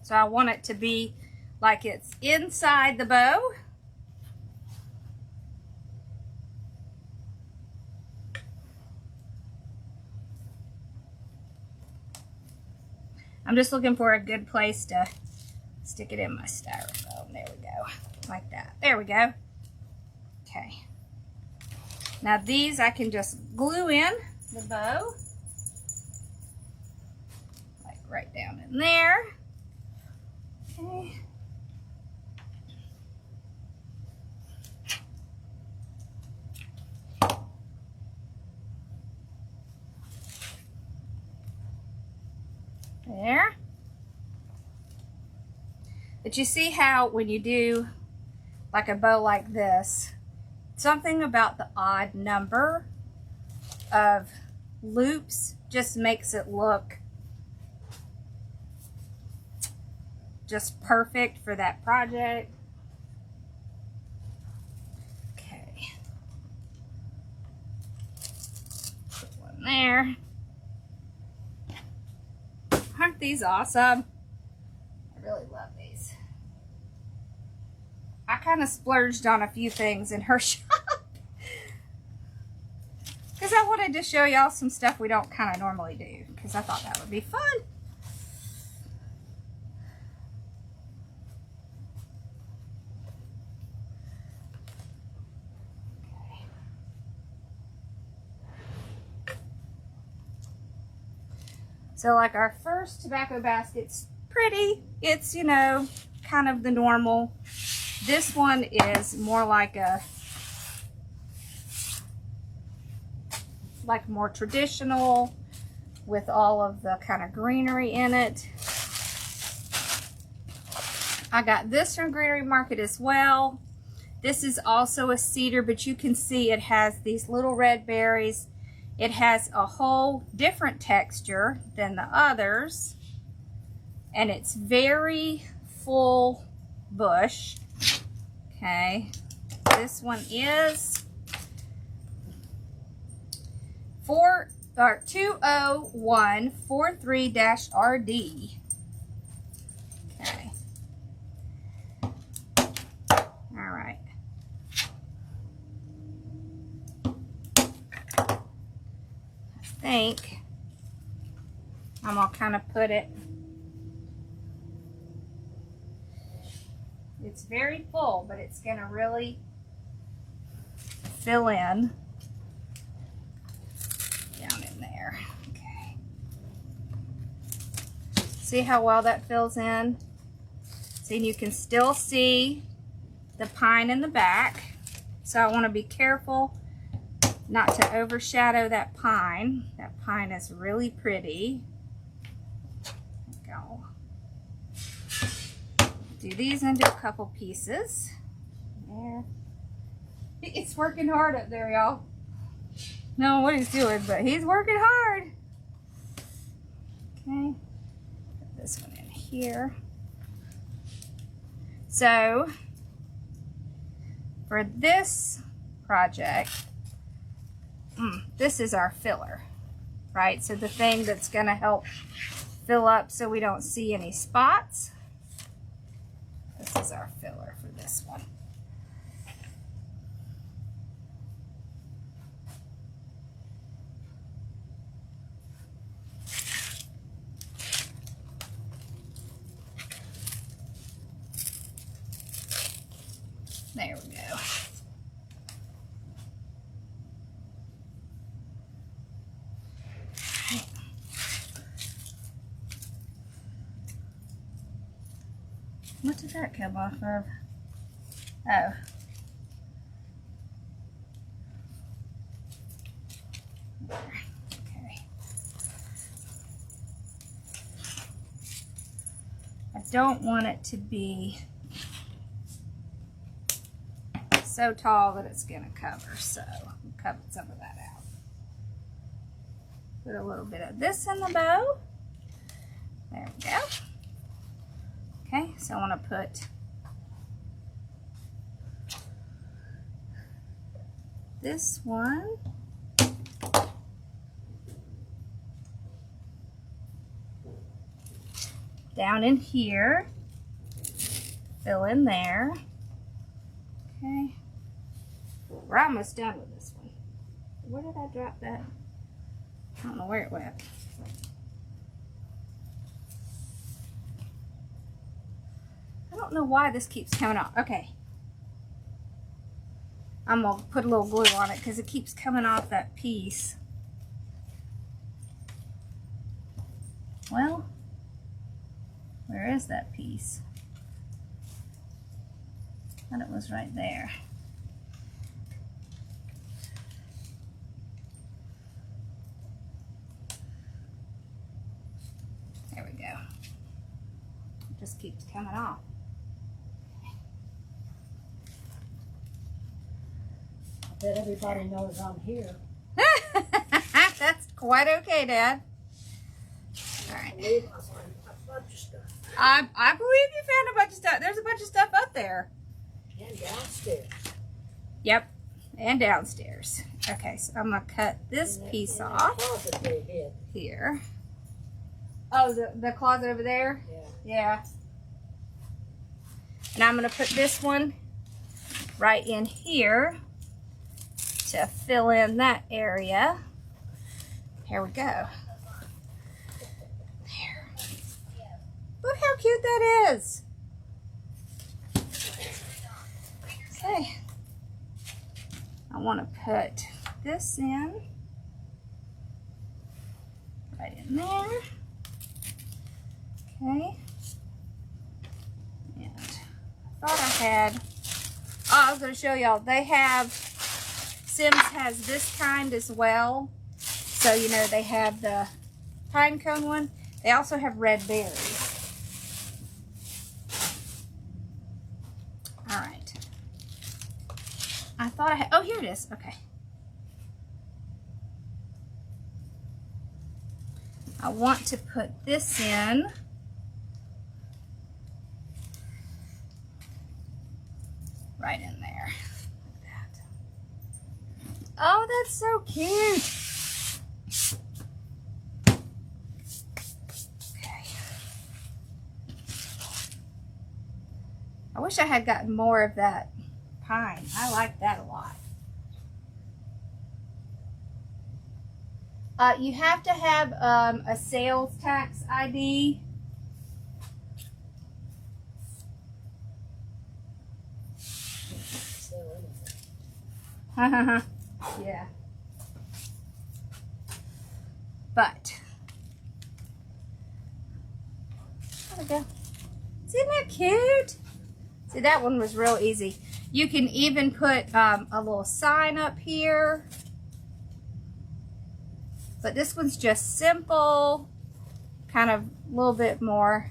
So I want it to be like it's inside the bow. I'm just looking for a good place to stick it in my styrofoam. There we go. Like that. There we go. Okay. Now these I can just glue in the bow. Like right down in there. Okay. There. But you see how when you do like a bow like this, something about the odd number of loops just makes it look just perfect for that project. Okay. Put one there. Aren't these awesome? I really love these. I kind of splurged on a few things in her shop because I wanted to show y'all some stuff we don't kind of normally do because I thought that would be fun. So like our first tobacco basket's pretty. It's, you know, kind of the normal. This one is more like a, like more traditional with all of the kind of greenery in it. I got this from Greenery Market as well. This is also a cedar, but you can see it has these little red berries. It has a whole different texture than the others. and it's very full bush. Okay, this one is 20143-RD. Okay. All right. I think I'm gonna kind of put it. It's very full, but it's gonna really fill in down in there. Okay. See how well that fills in? See, you can still see the pine in the back. So I want to be careful not to overshadow that pine. That pine is really pretty. There we go. Do these into a couple pieces. There. It's working hard up there, y'all. Know what he's doing, but he's working hard. Okay. Put this one in here. So, for this project, this is our filler, right? So the thing that's gonna help fill up so we don't see any spots. This is our filler for this one. There we go. What did that come off of? Oh. Okay. I don't want it to be so tall that it's going to cover, so I'll cover some of that out. Put a little bit of this in the bow. There we go. Okay, so I want to put this one down in here, fill in there. Okay, we're almost done with this one. Where did I drop that? I don't know where it went. I don't know why this keeps coming off. Okay. I'm going to put a little glue on it because it keeps coming off that piece. Well, where is that piece? I thought it was right there. There we go. It just keeps coming off. That everybody knows I'm here. That's quite okay, Dad. All right. I found a bunch of stuff. I believe you found a bunch of stuff. There's a bunch of stuff up there. And downstairs. Yep, and downstairs. Okay, so I'm gonna cut this piece off Closet they hid. here. Oh, the closet over there? Yeah. Yeah. And I'm gonna put this one right in here to fill in that area. Here we go. There. Look how cute that is. Okay. I want to put this in right in there. Okay. And I thought I had, I was going to show y'all, they have, Sims has this kind as well. So, you know, they have the pine cone one. They also have red berries. All right. I thought I had, oh, here it is. Okay. I want to put this in cute. Okay. I wish I had gotten more of that pine. I like that a lot. You have to have a sales tax ID. Yeah. But there we go. Isn't that cute? See, that one was real easy. You can even put a little sign up here. But this one's just simple, kind of a little bit more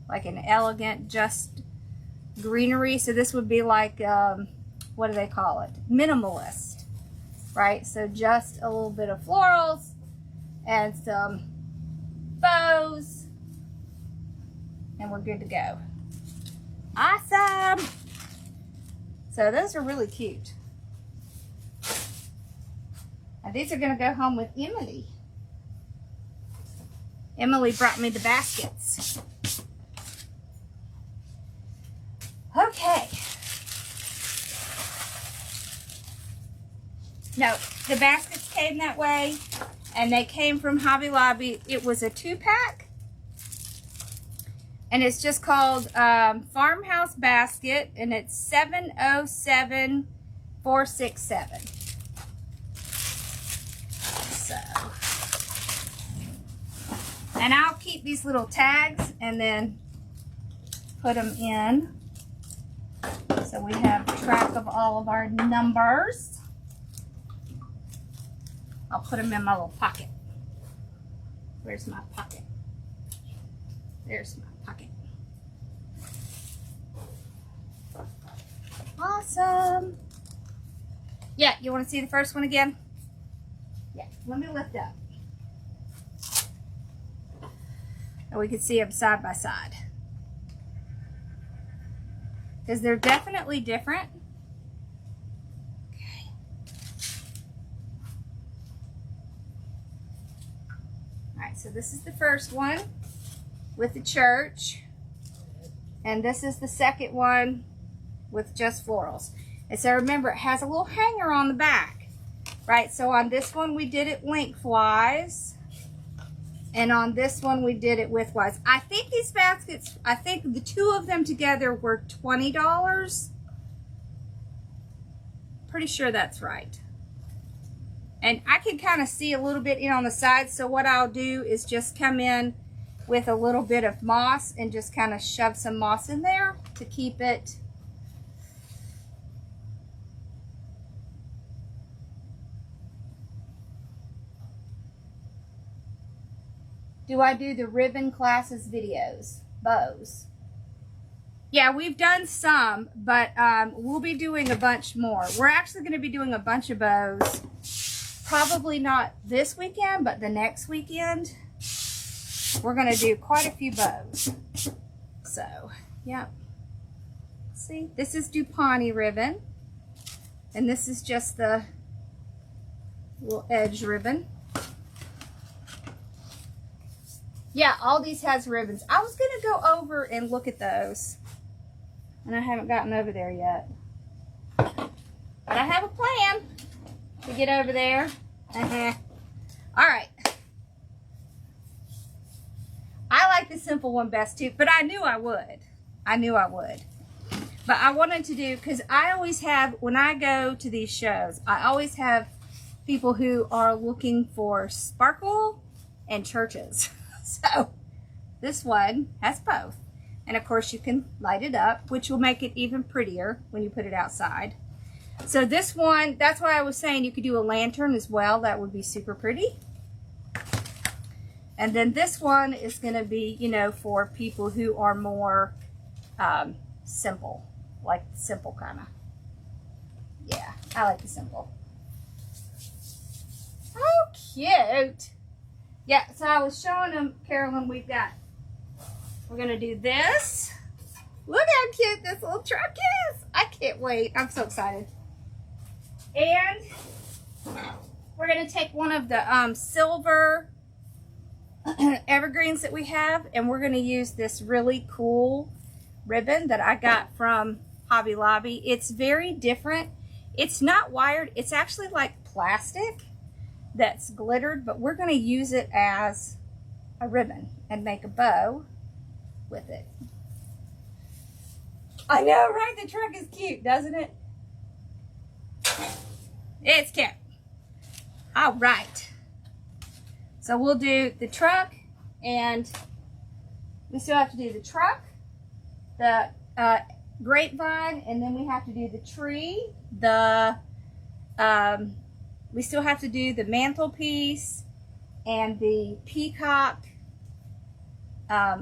like an elegant, just greenery. So this would be like, what do they call it? Minimalist, right? So just a little bit of florals and some bows, and we're good to go. Awesome. So those are really cute. And these are going to go home with Emily. Emily brought me the baskets. Okay. No, the baskets came that way, and they came from Hobby Lobby. It was a 2-pack, and it's just called Farmhouse Basket, and it's 707467. So, and I'll keep these little tags and then put them in so we have track of all of our numbers. I'll put them in my little pocket. Where's my pocket? There's my pocket. Awesome. Yeah, you want to see the first one again? Yeah, let me lift up. And we can see them side by side. Because they're definitely different. Okay. Alright, so this is the first one with the church. And this is the second one with just florals. And so remember, it has a little hanger on the back. Right, so on this one we did it lengthwise, and on this one we did it widthwise. I think these baskets, I think the two of them together were $20. Pretty sure that's right. And I can kind of see a little bit in on the sides, so what I'll do is just come in with a little bit of moss and just kind of shove some moss in there to keep it Do I do the ribbon classes videos? Bows. Yeah, we've done some, but we'll be doing a bunch more. We're actually going to be doing a bunch of bows. Probably not this weekend, but the next weekend. We're going to do quite a few bows. So, yeah. See, this is DuPont ribbon. And this is just the little edge ribbon. Yeah, all these has ribbons. I was going to go over and look at those. And I haven't gotten over there yet. But I have a plan to get over there. All right. I like the simple one best too, but I knew I would. I knew I would. But I wanted to do, because I always have, when I go to these shows, I always have people who are looking for sparkle and churches. So this one has both. And of course you can light it up, which will make it even prettier when you put it outside. So this one, that's why I was saying you could do a lantern as well. That would be super pretty. And then this one is going to be, you know, for people who are more simple. Like simple kind of. Yeah, I like the simple. Oh, cute. Yeah, so I was showing them, Carolyn, we're going to do this. Look how cute this little truck is. I can't wait. I'm so excited. And we're going to take one of the silver evergreens that we have, and we're going to use this really cool ribbon that I got from Hobby Lobby. It's very different. It's not wired. It's actually like plastic that's glittered, but we're going to use it as a ribbon and make a bow with it. I know, right? The truck is cute, doesn't it? It's cute. All right. So we'll do the truck, and we still have to do the truck, the grapevine, and then we have to do the tree, we still have to do the mantelpiece and the peacock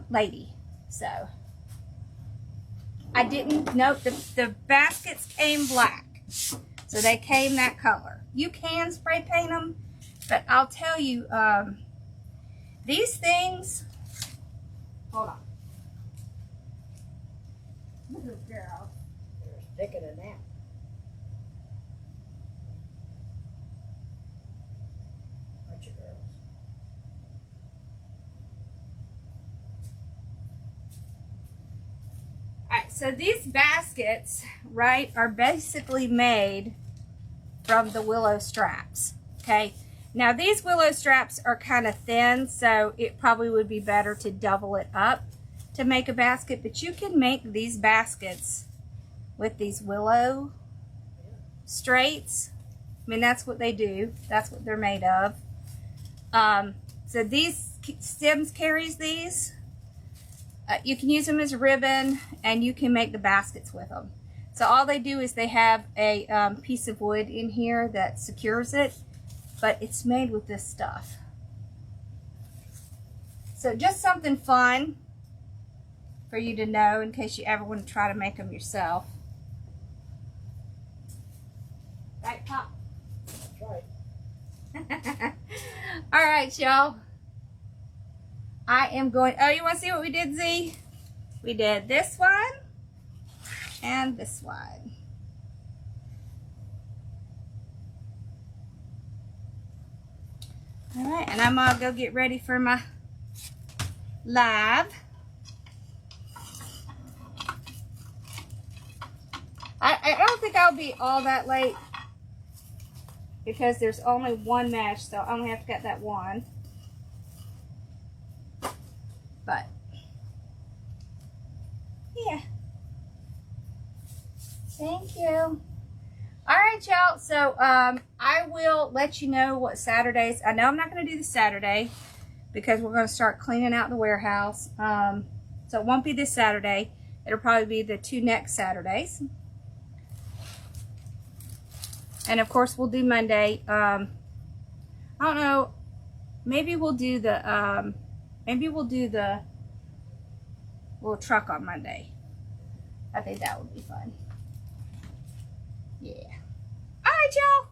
lady. So I didn't note the baskets came black, so they came that color. You can spray paint them, but I'll tell you, these things, hold on. Look at this girl. They're taking a nap. Bunch of girls. Alright, so these baskets, right, are basically made from the willow straps, okay? Now these willow straps are kind of thin, so it probably would be better to double it up to make a basket, but you can make these baskets with these willow straights. I mean, that's what they do. That's what they're made of. So these stems carries these. You can use them as a ribbon, and you can make the baskets with them. So all they do is they have a piece of wood in here that secures it, but it's made with this stuff. So just something fun for you to know in case you ever want to try to make them yourself. Right, Pop? That's right. All right, y'all. I am going, oh, you want to see what we did, Z? We did this one and this one. All right, and I'm gonna go get ready for my live. I don't think I'll be all that late because there's only one match, so I only have to get that one. But yeah, thank you. All right, y'all. So I will let you know what Saturdays. I know I'm not going to do the Saturday because we're going to start cleaning out the warehouse. So it won't be this Saturday. It'll probably be the 2 next Saturdays. And of course, we'll do Monday. I don't know. Maybe we'll do the little truck on Monday. I think that would be fun. Yeah. All right, y'all.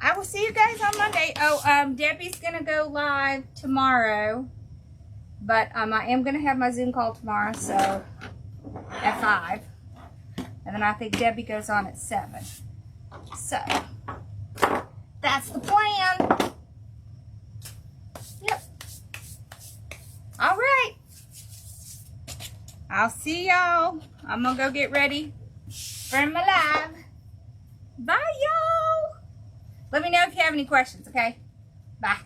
I will see you guys on Monday. Oh, Debbie's gonna go live tomorrow, but I am gonna have my Zoom call tomorrow, so at 5, and then I think Debbie goes on at 7. So that's the plan. Yep. All right. I'll see y'all. I'm gonna go get ready for my live. Bye, y'all. Let me know if you have any questions, okay? Bye.